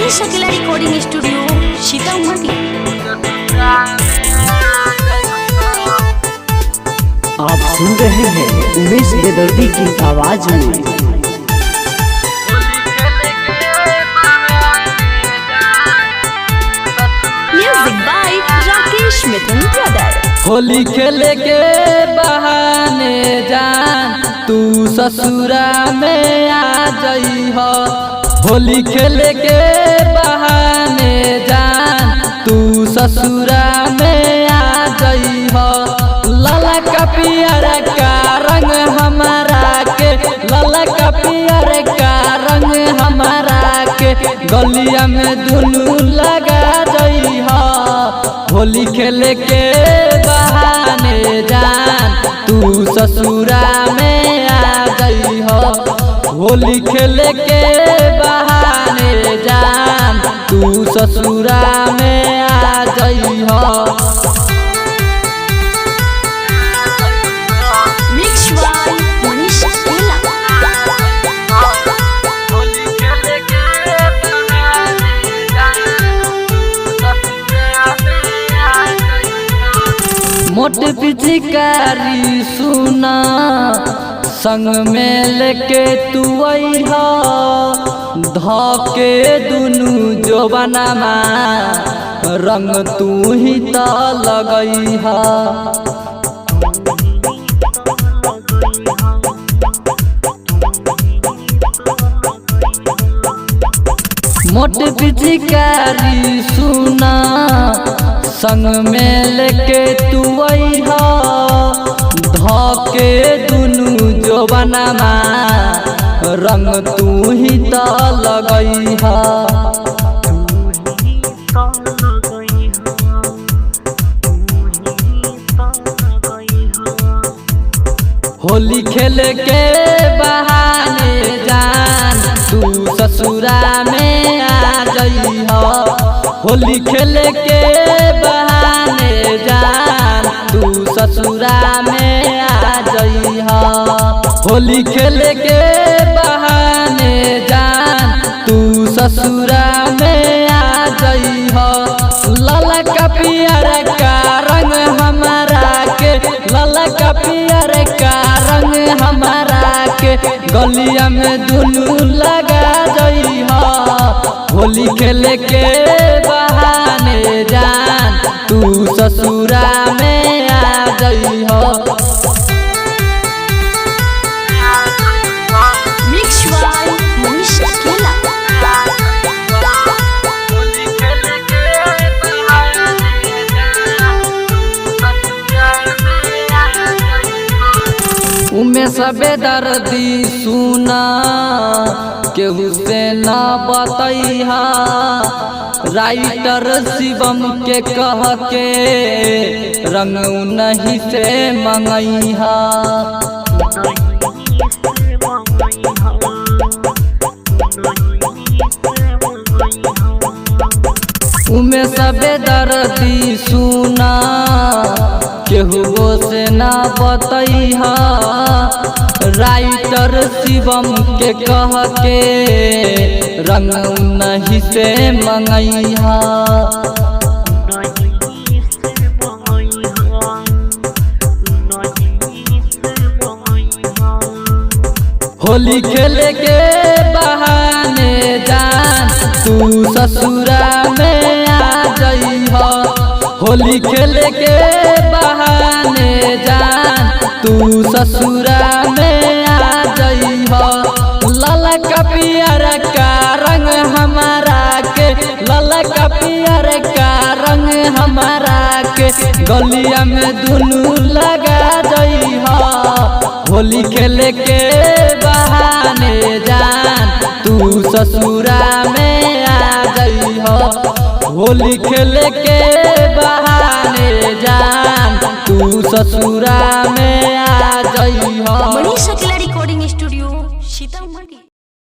मनीष अकेला recording studio Sitamarhi. आप सुन रहे हैं उमेश बेदर्दी की आवाज में। Music by Rakesh Mithun brother. Holi खेले के बहाने जान तू ससुरा में आ जई हो। होली खेले के बहाने जान तू ससुरा में आ जई हो। लाला का पियर का रंग हमारा के, लाला का पियर का रंग हमारा के गलिया में दुनू लगा जई हो। होली खेले के बहाने जान तू ससुरा में आ गई हो। होली खेले के बहाने जान तू ससुरा में आ गई हो। मिक्स बाय मनीष अकेला। मोट पिचकारी सुना संग में लेके तू अइहा। धके दुनू जोबनमा रंग तू ही त लगइहा। मोट पिचकारी सुना संग में लेके तू अइहा। धके दुनू जोबनमा रंग तू ही त लगइहा। होली खेले के बहाने जान तू ससुरा में आ जई हो। होली खेले के बहाने जान तू ससुरा में आ जई हो। होली खेले के बहाने जान तू ससुरा में आ जई हो। लाला का पियर का रंग हमारा के, लाला का पियर का रंग हमारा के गलिया में दुनू लगा जई हो। होली खेले के बहाने जान तू ससुरा में आ जई हो। मिक्स बाय मनीष अकेला। उमेश बेदर्दी सुना केहू से न बतैहा। राइटर शिवम के कह के रंग नहीं से मंगैहा। उमेश बेदर्दी सुना केहू से न बतैहा। राइटर शिवम के कह के रंग नहीं से मंगैहा। होली खेले के बहाने जान तू ससुरा में आ जई हो। होली खेले के बहाने जान तू ससुरा में आ जई हो। लाला का पियर का रंग हमारा के, लाला का पियर का रंग हमारा के गलिया में दुनू लगा जई हो। होली खेले के बहाने जान तू ससुरा में आ जई हो। होली खेले के बहाने जान तू ससुरा में आ जई हो। मनीष अकेला रिकॉर्डिंग